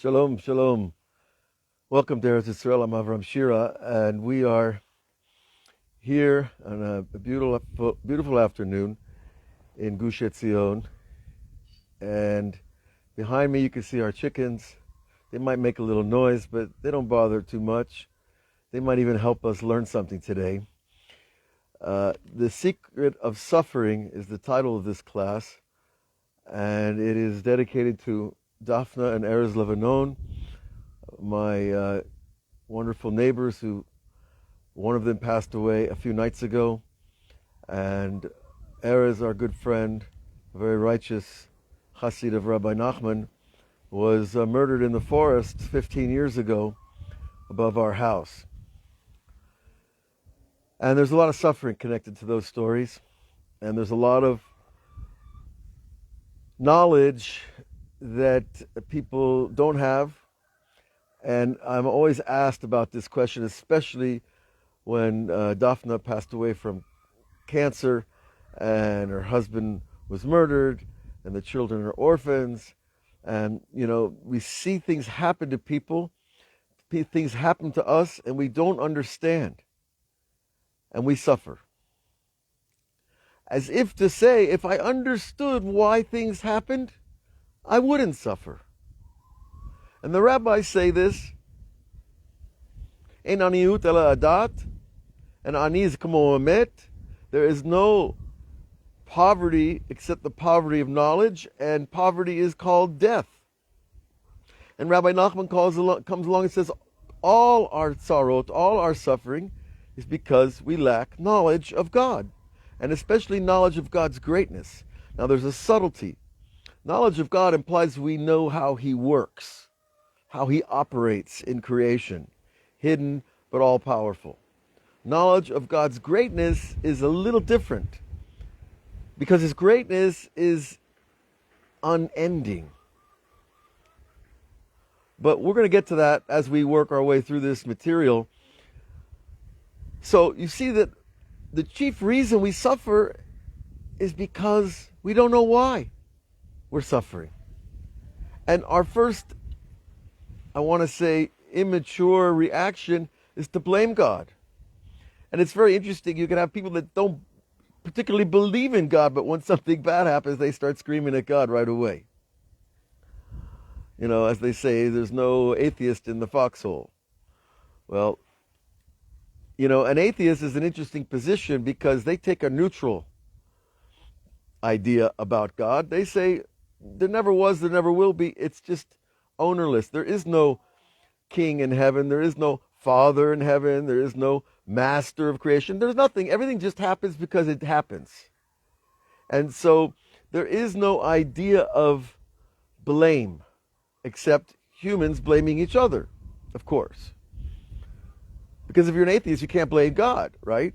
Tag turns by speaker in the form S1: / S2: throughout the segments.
S1: Shalom, shalom. Welcome to Eretz Yisrael. I'm Avraham Shira, and we are here on a beautiful afternoon in Gush Etzion. And behind me, you can see our chickens. They might make a little noise, but they don't bother too much. They might even help us learn something today. The Secret of Suffering is the title of this class, and it is dedicated to Daphna and Erez Levanon, my wonderful neighbors who one of them passed away a few nights ago, and Erez, our good friend, a very righteous Chassid of Rabbi Nachman, was murdered in the forest 15 years ago above our house. And there's a lot of suffering connected to those stories, and there's a lot of knowledge that people don't have. And I'm always asked about this question, especially when Daphna passed away from cancer and her husband was murdered and the children are orphans. And, we see things happen to people, things happen to us, and we don't understand. And we suffer. As if to say, if I understood why things happened, I wouldn't suffer. And the rabbis say this, Ein aniyut ela adat, and ani is kamo emet. There is no poverty except the poverty of knowledge, and poverty is called death. And Rabbi Nachman comes along and says, all our tzarot, all our suffering, is because we lack knowledge of God, and especially knowledge of God's greatness. Now there's a subtlety. Knowledge of God implies we know how He works, how He operates in creation, hidden but all-powerful. Knowledge of God's greatness is a little different, because His greatness is unending. But we're going to get to that as we work our way through this material. So you see that the chief reason we suffer is because we don't know why we're suffering. And our first, I want to say, immature reaction is to blame God. And it's very interesting. You can have people that don't particularly believe in God, but when something bad happens, they start screaming at God right away. As they say, there's no atheist in the foxhole. Well, an atheist is an interesting position because they take a neutral idea about God. They say, there never was, there never will be. It's just ownerless. There is no king in heaven. There is no father in heaven. There is no master of creation. There's nothing. Everything just happens because it happens. And so there is no idea of blame except humans blaming each other, of course. Because if you're an atheist, you can't blame God, right?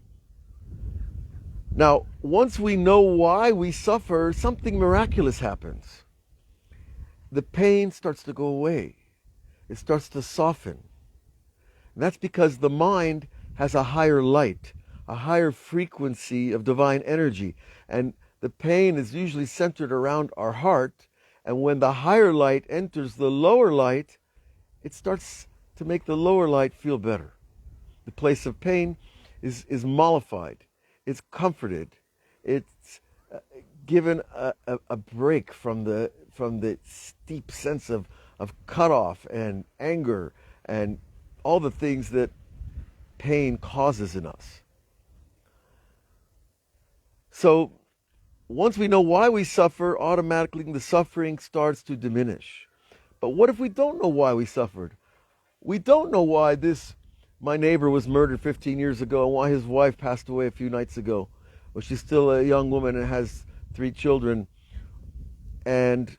S1: Now, once we know why we suffer, something miraculous happens. The pain starts to go away. It starts to soften. And that's because the mind has a higher light, a higher frequency of divine energy. And the pain is usually centered around our heart. And when the higher light enters the lower light, it starts to make the lower light feel better. The place of pain is mollified. It's comforted. It's given a break from the steep sense of cutoff and anger and all the things that pain causes in us. So once we know why we suffer, automatically the suffering starts to diminish. But what if we don't know why we suffered? We don't know why my neighbor was murdered 15 years ago and why his wife passed away a few nights ago. Well, she's still a young woman and has 3 children. And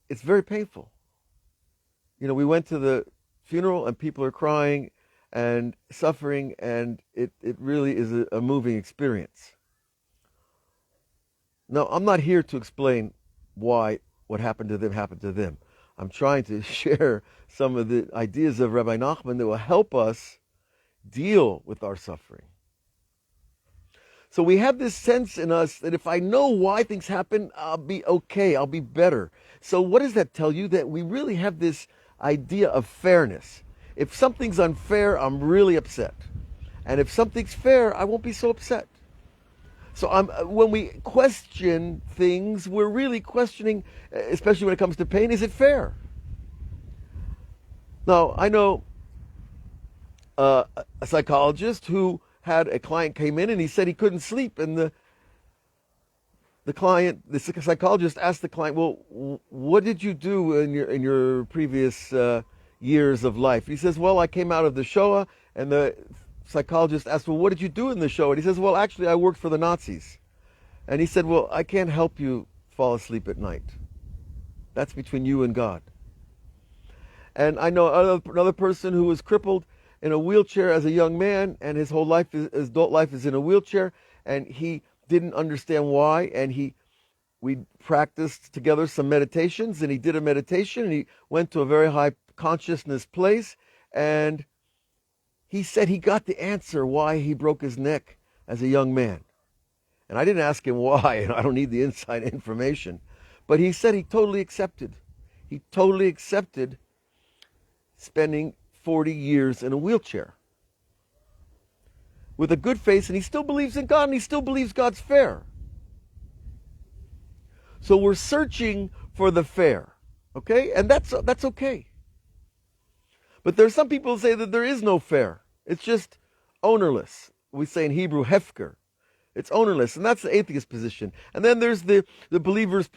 S1: it's very painful. We went to the funeral and people are crying and suffering, and it really is a moving experience. Now, I'm not here to explain why what happened to them. I'm trying to share some of the ideas of Rabbi Nachman that will help us deal with our suffering. So we have this sense in us that if I know why things happen, I'll be okay, I'll be better. So what does that tell you? That we really have this idea of fairness. If something's unfair, I'm really upset. And if something's fair, I won't be so upset. So when we question things, we're really questioning, especially when it comes to pain, is it fair? Now, I know a psychologist who had a client came in and he said he couldn't sleep, and the psychologist asked the client, well, what did you do in your previous years of life? He says, well, I came out of the Shoah. And the psychologist asked, well, what did you do in the Shoah? And he says, well, actually, I worked for the Nazis. And he said, well, I can't help you fall asleep at night. That's between you and God. And I know another person who was crippled in a wheelchair as a young man, and his whole life, his adult life, is in a wheelchair, and he didn't understand why. And we practiced together some meditations, and he did a meditation, and he went to a very high consciousness place, and he said he got the answer why he broke his neck as a young man. And I didn't ask him why, and I don't need the inside information, but he said he totally accepted. He totally accepted spending 40 years in a wheelchair with a good face, and he still believes in God, and he still believes God's fair. So we're searching for the fair, okay? And that's okay. But there's some people who say that there is no fair. It's just ownerless. We say in Hebrew, hefker. It's ownerless, and that's the atheist position. And then there's the believer's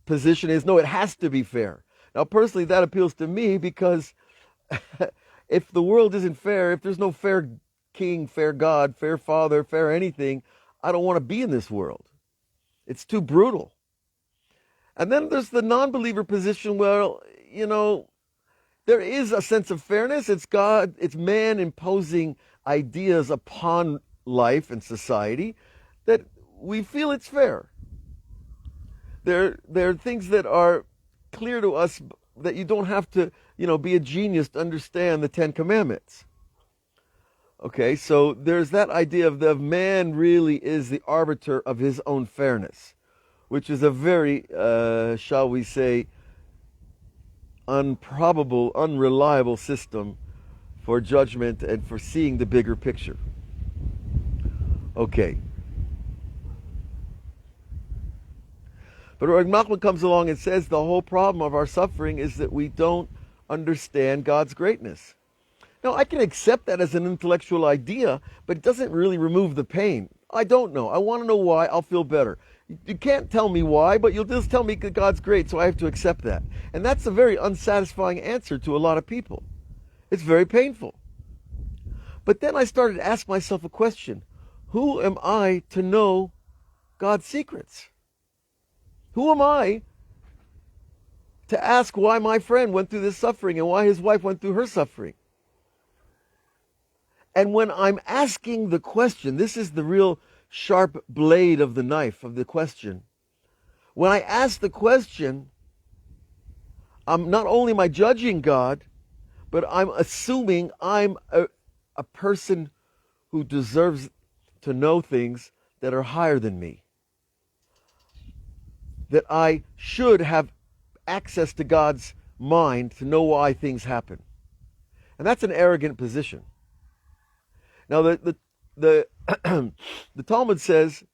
S1: position is, no, it has to be fair. Now, personally, that appeals to me because if the world isn't fair, if there's no fair king, fair God, fair father, fair anything, I don't want to be in this world. It's too brutal. And then there's the non-believer position. Well, there is a sense of fairness. It's God, it's man imposing ideas upon life and society that we feel it's fair. There are things that are clear to us that you don't have to, be a genius to understand the Ten Commandments. Okay, so there's that idea of the man really is the arbiter of his own fairness, which is a very, shall we say, unprobable, unreliable system for judgment and for seeing the bigger picture. Okay. But Nachman comes along and says the whole problem of our suffering is that we don't understand God's greatness. Now, I can accept that as an intellectual idea, but it doesn't really remove the pain. I don't know. I want to know why. I'll feel better. You can't tell me why, but you'll just tell me that God's great, so I have to accept that. And that's a very unsatisfying answer to a lot of people. It's very painful. But then I started to ask myself a question. Who am I to know God's secrets? Who am I to ask why my friend went through this suffering and why his wife went through her suffering? And when I'm asking the question, this is the real sharp blade of the knife of the question. When I ask the question, I'm not only am I judging God, but I'm assuming I'm a person who deserves to know things that are higher than me. That I should have access to God's mind to know why things happen. And that's an arrogant position. Now, the Talmud says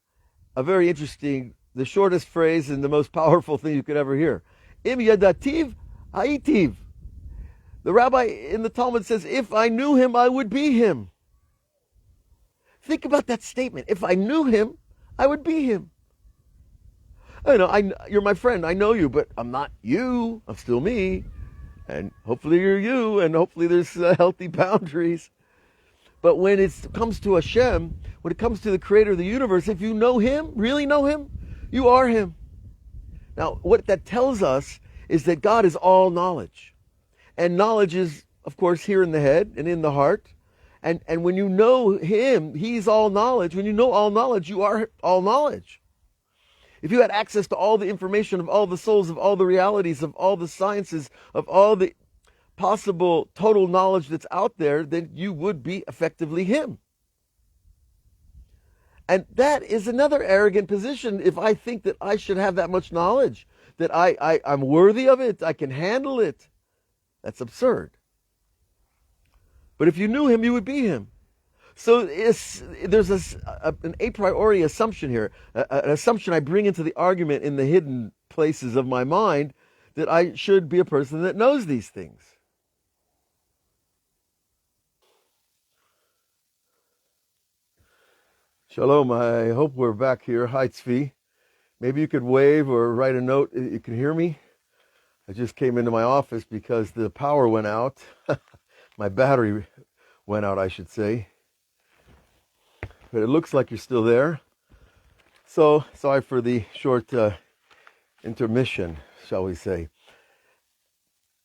S1: a very interesting, the shortest phrase and the most powerful thing you could ever hear. Im yadativ ha'itiv. The rabbi in the Talmud says, if I knew him, I would be him. Think about that statement. If I knew him, I would be him. You're my friend. I know you, but I'm not you. I'm still me. And hopefully you're you, and hopefully there's healthy boundaries. But when it comes to Hashem, when it comes to the creator of the universe, if you know him, really know him, you are him. Now, what that tells us is that God is all knowledge. And knowledge is, of course, here in the head and in the heart. And when you know him, he's all knowledge. When you know all knowledge, you are all knowledge. If you had access to all the information of all the souls, of all the realities, of all the sciences, of all the possible total knowledge that's out there, then you would be effectively him. And that is another arrogant position if I think that I should have that much knowledge, that I'm worthy of it, I can handle it. That's absurd. But if you knew him, you would be him. So there's an a priori assumption here, an assumption I bring into the argument in the hidden places of my mind, that I should be a person that knows these things. Shalom, I hope we're back here. Hi, Tzvi. Maybe you could wave or write a note. You can hear me? I just came into my office because the power went out. My battery went out, I should say. But it looks like you're still there. So, sorry for the short intermission, shall we say.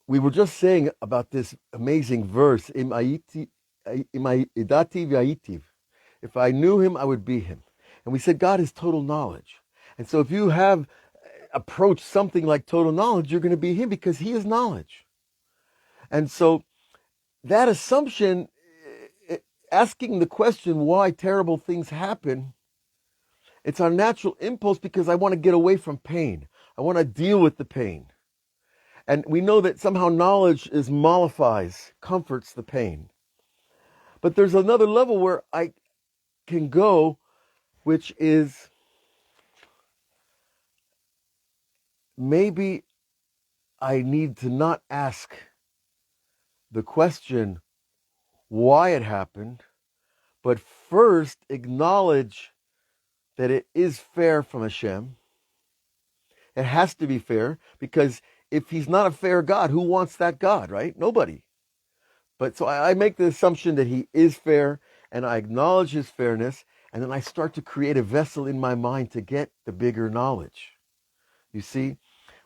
S1: We were just saying about this amazing verse, Im idati v'ayitiv. If I knew him, I would be him. And we said God is total knowledge. And so if you have approached something like total knowledge, you're going to be him because he is knowledge. And so that assumption, asking the question why terrible things happen, it's our natural impulse because I want to get away from pain. I want to deal with the pain. And we know that somehow knowledge mollifies, comforts the pain. But there's another level where I can go, which is maybe I need to not ask the question why it happened, but first acknowledge that it is fair from Hashem. It has to be fair, because if he's not a fair God, who wants that God, right? Nobody. But so I make the assumption that he is fair, and I acknowledge his fairness, and then I start to create a vessel in my mind to get the bigger knowledge. You see,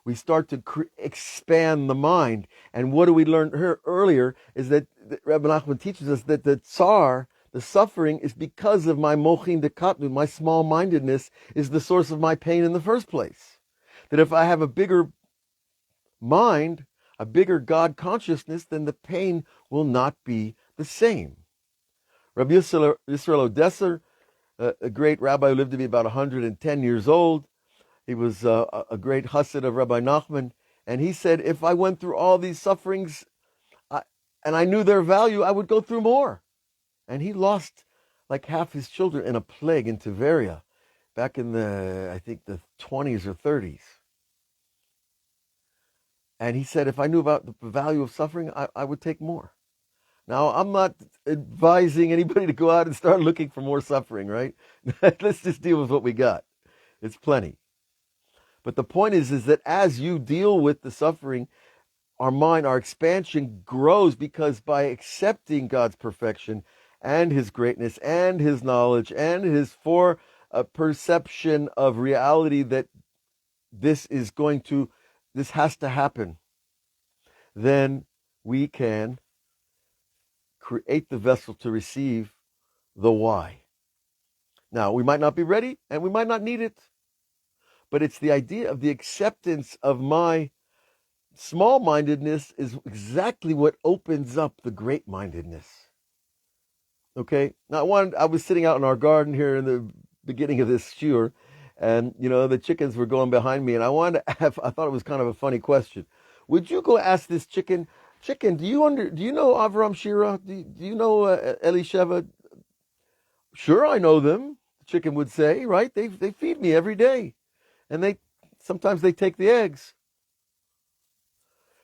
S1: we start to expand the mind. And what do we learn here earlier is that Rebbe Nachman teaches us that the tsar, the suffering, is because of my mochin dekatnu, my small-mindedness is the source of my pain in the first place. That if I have a bigger mind, a bigger God consciousness, then the pain will not be the same. Rabbi Yisrael Odesser, a great rabbi who lived to be about 110 years old, he was a great Hassid of Rabbi Nachman, and he said, if I went through all these sufferings and I knew their value, I would go through more. And he lost like half his children in a plague in Tiberia back in I think the 20s or 30s. And he said, if I knew about the value of suffering, I would take more. Now, I'm not advising anybody to go out and start looking for more suffering, right? Let's just deal with what we got. It's plenty. But the point is that as you deal with the suffering, our mind, our expansion grows, because by accepting God's perfection and his greatness and his knowledge and his perception of reality that this has to happen, then we can create the vessel to receive the why. Now, we might not be ready and we might not need it, but it's the idea of the acceptance of my small-mindedness is exactly what opens up the great-mindedness. Okay? Now, I was sitting out in our garden here in the beginning of this Shira, and, the chickens were going behind me, and I thought it was kind of a funny question. Would you go ask this chicken, do you know Avraham Shira? Do you know Elisheva? Sure, I know them, the chicken would say, right? They feed me every day. And sometimes they take the eggs.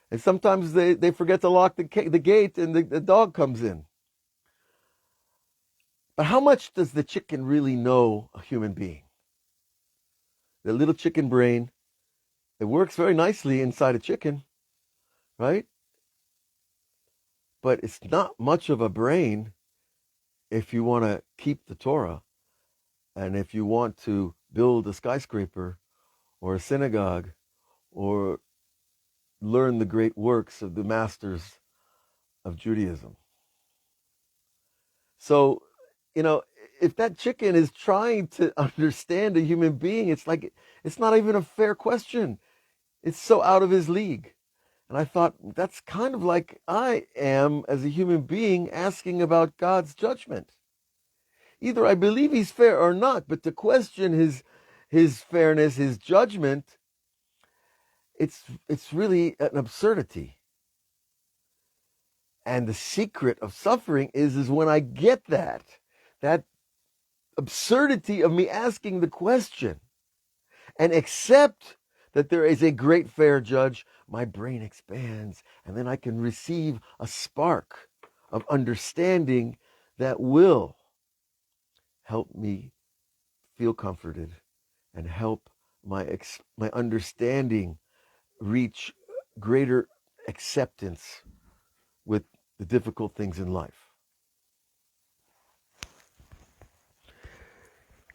S1: And sometimes they forget to lock the gate and the dog comes in. But how much does the chicken really know a human being? The little chicken brain, it works very nicely inside a chicken, right? But it's not much of a brain if you want to keep the Torah, and if you want to build a skyscraper or a synagogue or learn the great works of the masters of Judaism. So, if that chicken is trying to understand a human being, it's not even a fair question. It's so out of his league. And I thought, that's kind of like I am as a human being asking about God's judgment. Either I believe he's fair or not, but to question his fairness, his judgment, it's really an absurdity. And the secret of suffering is when I get that absurdity of me asking the question and accept that there is a great fair judge, my brain expands, and then I can receive a spark of understanding that will help me feel comforted and help my understanding reach greater acceptance with the difficult things in life.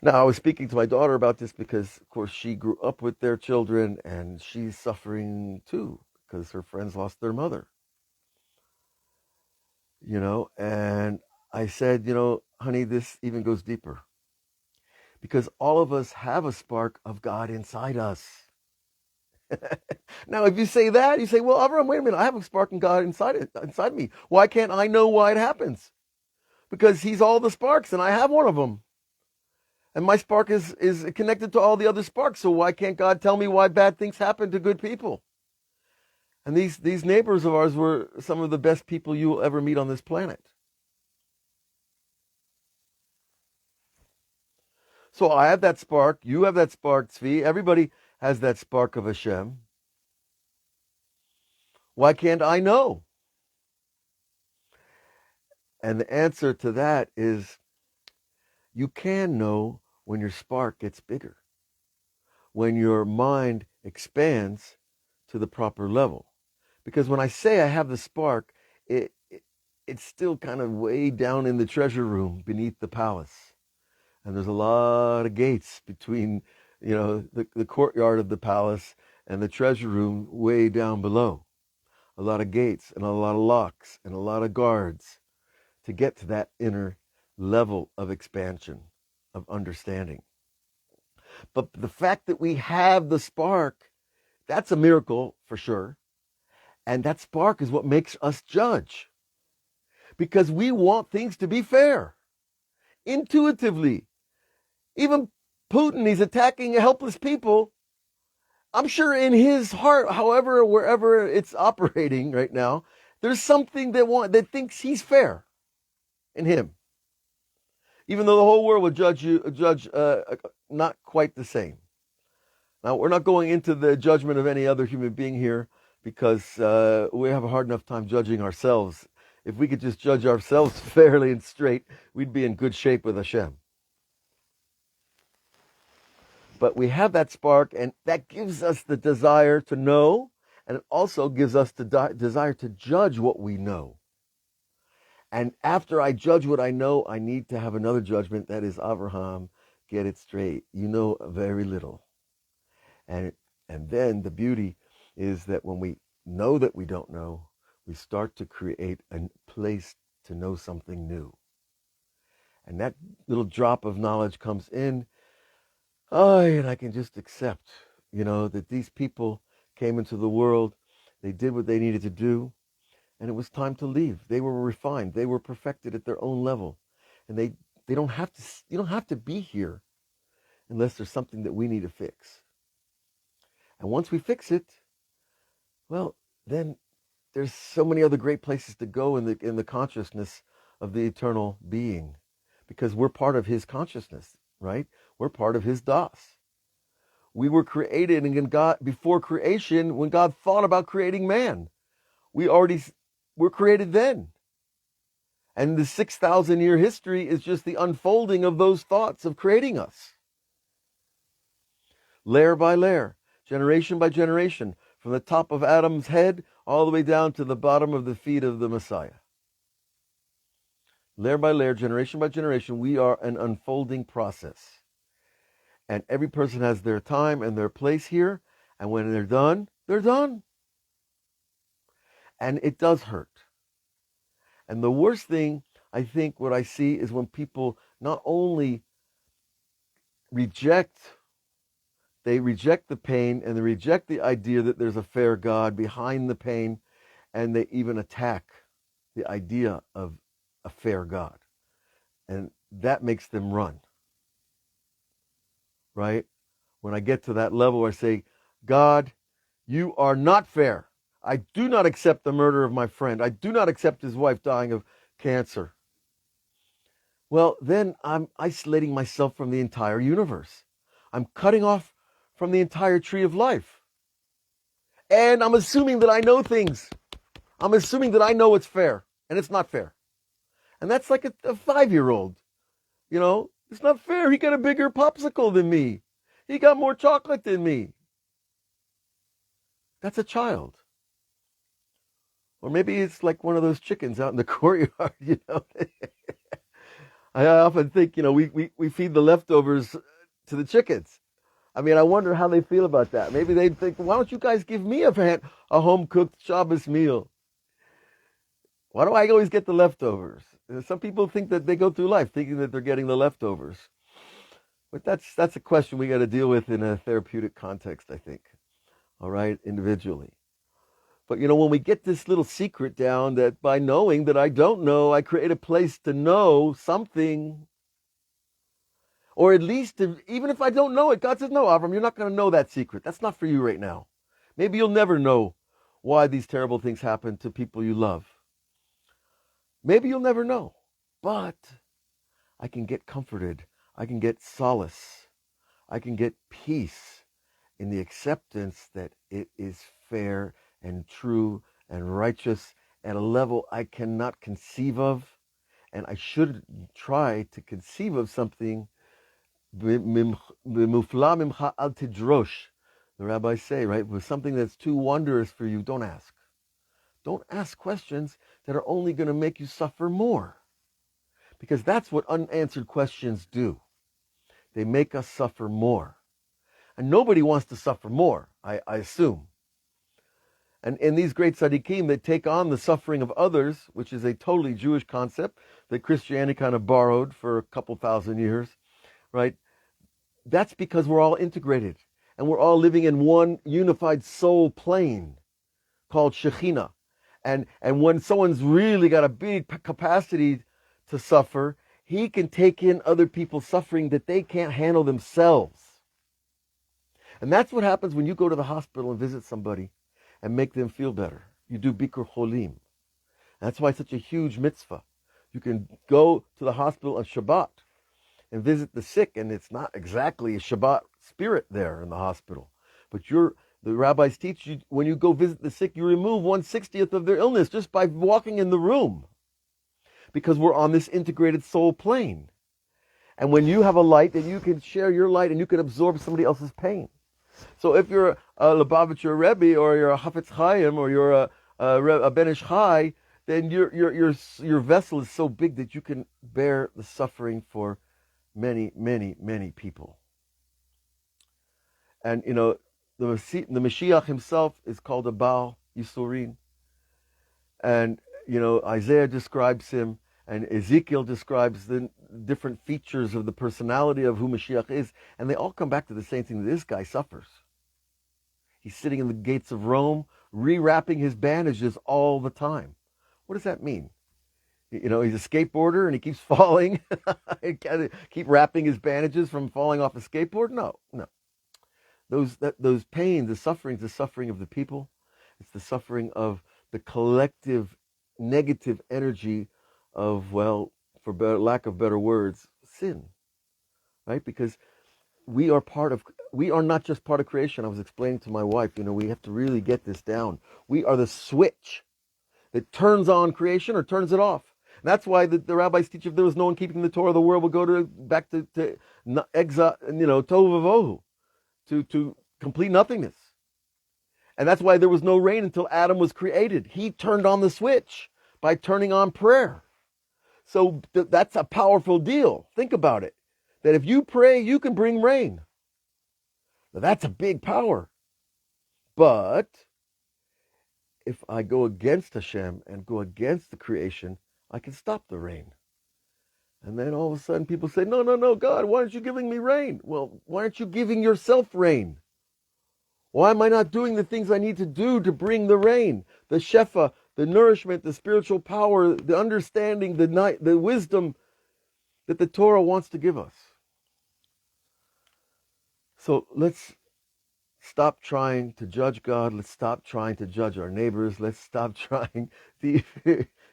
S1: Now, I was speaking to my daughter about this because, of course, she grew up with their children and she's suffering too because her friends lost their mother. And I said, honey, this even goes deeper because all of us have a spark of God inside us. Now, if you say that, you say, well, Avraham, wait a minute, I have a spark of God inside me. Why can't I know why it happens? Because he's all the sparks and I have one of them. And my spark is connected to all the other sparks. So why can't God tell me why bad things happen to good people? And these neighbors of ours were some of the best people you will ever meet on this planet. So I have that spark. You have that spark, Tzvi. Everybody has that spark of Hashem. Why can't I know? And the answer to that is you can know when your spark gets bigger, when your mind expands to the proper level. Because when I say I have the spark, it's still kind of way down in the treasure room beneath the palace. And there's a lot of gates between, the courtyard of the palace and the treasure room way down below. A lot of gates and a lot of locks and a lot of guards to get to that inner level of expansion, of understanding. But the fact that we have the spark, that's a miracle for sure. And that spark is what makes us judge. Because we want things to be fair. Intuitively. Even Putin, he's attacking helpless people. I'm sure in his heart, however, wherever it's operating right now, there's something that thinks he's fair in him. Even though the whole world would judge not quite the same. Now, we're not going into the judgment of any other human being here because we have a hard enough time judging ourselves. If we could just judge ourselves fairly and straight, we'd be in good shape with Hashem. But we have that spark, and that gives us the desire to know, and it also gives us the desire to judge what we know. And after I judge what I know, I need to have another judgment. That is, Avraham, get it straight. You know very little. And then the beauty is that when we know that we don't know, we start to create a place to know something new. And that little drop of knowledge comes in, and I can just accept, that these people came into the world, they did what they needed to do, and it was time to leave. They were refined, they were perfected at their own level. And you don't have to be here unless there's something that we need to fix. And once we fix it, well, then there's so many other great places to go in the consciousness of the eternal being, because we're part of his consciousness, right? We're part of his das. We were created, and God, before creation, when God thought about creating man, we already were created then. And the 6,000-year history is just the unfolding of those thoughts of creating us. Layer by layer, generation by generation, from the top of Adam's head all the way down to the bottom of the feet of the Messiah. Layer by layer, generation by generation, we are an unfolding process. And every person has their time and their place here. And when they're done, they're done. And it does hurt. And the worst thing, I think, what I see is when people not only reject the pain, and they reject the idea that there's a fair God behind the pain, and they even attack the idea of a fair God. And that makes them run, right? When I get to that level where I say, God, you are not fair. I do not accept the murder of my friend. I do not accept his wife dying of cancer. Well, then I'm isolating myself from the entire universe. I'm cutting off from the entire tree of life. And I'm assuming that I know things. I'm assuming that I know what's fair, and it's not fair. And that's like a 5-year-old. You know, it's not fair. He got a bigger popsicle than me. He got more chocolate than me. That's a child. Or maybe it's like one of those chickens out in the courtyard, you know. I often think, you know, we feed the leftovers to the chickens. I mean, I wonder how they feel about that. Maybe they'd think, why don't you guys give me a home-cooked Shabbos meal? Why do I always get the leftovers? Some people think that they go through life thinking that they're getting the leftovers. But that's a question we got to deal with in a therapeutic context, I think. All right, individually. But, you know, when we get this little secret down that by knowing that I don't know, I create a place to know something. Or at least, even if I don't know it, God says, no, Avraham, you're not going to know that secret. That's not for you right now. Maybe you'll never know why these terrible things happen to people you love. Maybe you'll never know. But I can get comforted. I can get solace. I can get peace in the acceptance that it is fair and true and righteous at a level I cannot conceive of. And I should try to conceive of something. The rabbis say, right? With something that's too wondrous for you, don't ask. Don't ask questions that are only going to make you suffer more. Because that's what unanswered questions do. They make us suffer more. And nobody wants to suffer more, I assume. And in these great tzaddikim, they take on the suffering of others, which is a totally Jewish concept that Christianity kind of borrowed for a couple thousand years, right? That's because we're all integrated. And we're all living in one unified soul plane called Shekhinah. And when someone's really got a big capacity to suffer, he can take in other people's suffering that they can't handle themselves. And that's what happens when you go to the hospital and visit somebody and make them feel better. You do Bikur Cholim. That's why it's such a huge mitzvah. You can go to the hospital on Shabbat and visit the sick, and it's not exactly a Shabbat spirit there in the hospital. But the rabbis teach you, when you go visit the sick, you remove 1/60th of their illness just by walking in the room. Because we're on this integrated soul plane. And when you have a light, then you can share your light and you can absorb somebody else's pain. So if you're a Lubavitcher Rebbe, or you're a Hafetz Chaim, or you're a Ben Ish Chai, then your vessel is so big that you can bear the suffering for many, many, many people. And, you know, the Mashiach himself is called a Baal Yisurin. And, you know, Isaiah describes him, and Ezekiel describes the different features of the personality of who Mashiach is, and they all come back to the same thing. This guy suffers. He's sitting in the gates of Rome, rewrapping his bandages all the time. What does that mean? You know, he's a skateboarder and he keeps falling. Keep wrapping his bandages from falling off a skateboard? No. Those pains, the suffering of the people. It's the suffering of the collective negative energy of, well, for lack of better words, sin, right? Because we are not just part of creation. I was explaining to my wife, you know, we have to really get this down. We are the switch that turns on creation or turns it off. And that's why the rabbis teach, if there was no one keeping the Torah, the world would go back to exile, you know, tohu vavohu, to complete nothingness. And that's why there was no rain until Adam was created. He turned on the switch by turning on prayer. So that's a powerful deal. Think about it. That if you pray, you can bring rain. Now that's a big power. But if I go against Hashem and go against the creation, I can stop the rain. And then all of a sudden people say, no, God, why aren't you giving me rain? Well, why aren't you giving yourself rain? Why am I not doing the things I need to do to bring the rain? The shefa, the nourishment, the spiritual power, the understanding, the wisdom. that the Torah wants to give us. So let's stop trying to judge God. Let's stop trying to judge our neighbors. Let's stop trying to,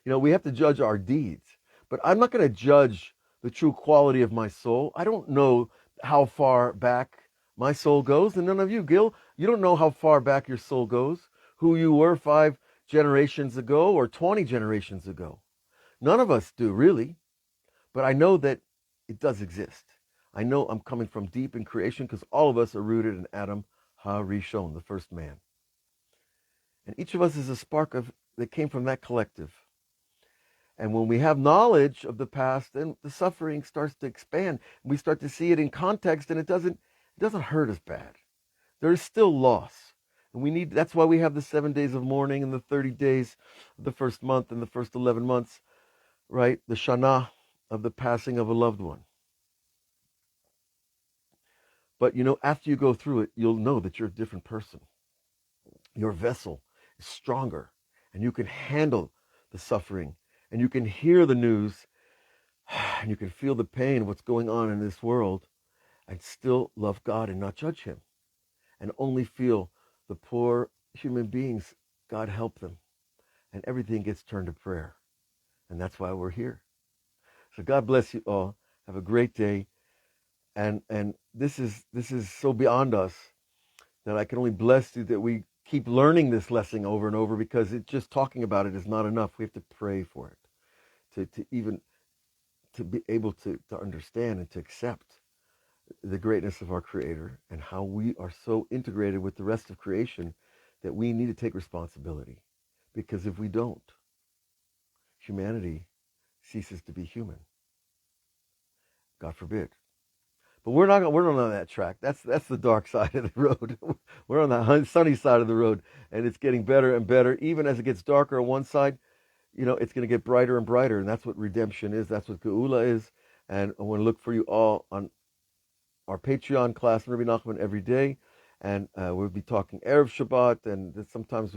S1: we have to judge our deeds. But I'm not going to judge the true quality of my soul. I don't know how far back my soul goes, and none of you, Gil, you don't know how far back your soul goes, who you were 5 generations ago or 20 generations ago. None of us do, really. But I know that it does exist. I know I'm coming from deep in creation because all of us are rooted in Adam HaRishon, the first man. And each of us is a spark that came from that collective. And when we have knowledge of the past, then the suffering starts to expand. We start to see it in context, and it doesn't hurt as bad. There is still loss. And that's why we have the 7 days of mourning and the 30 days of the first month and the first 11 months, right? The Shana of the passing of a loved one. But after you go through it, you'll know that you're a different person. Your vessel is stronger, and you can handle the suffering, and you can hear the news, and you can feel the pain of what's going on in this world, and still love God and not judge him, and only feel the poor human beings, God help them, and everything gets turned to prayer. And that's why we're here. So God bless you all. Have a great day. And this is so beyond us that I can only bless you that we keep learning this lesson over and over, because just talking about it is not enough. We have to pray for it to be able to understand and to accept the greatness of our Creator and how we are so integrated with the rest of creation that we need to take responsibility. Because if we don't, humanity ceases to be human. God forbid. But we're not on that track. That's the dark side of the road. We're on the sunny side of the road, and it's getting better and better. Even as it gets darker on one side, it's going to get brighter and brighter, and that's what redemption is. That's what Geula is. And I want to look for you all on our Patreon class, Rebbe Nachman, every day, and we'll be talking Erev Shabbat, and sometimes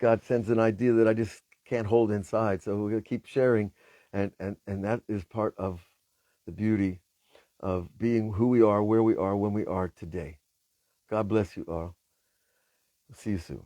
S1: God sends an idea that I just can't hold inside, so we're going to keep sharing, and that is part of the beauty of being who we are, where we are, when we are today. God bless you all. See you soon.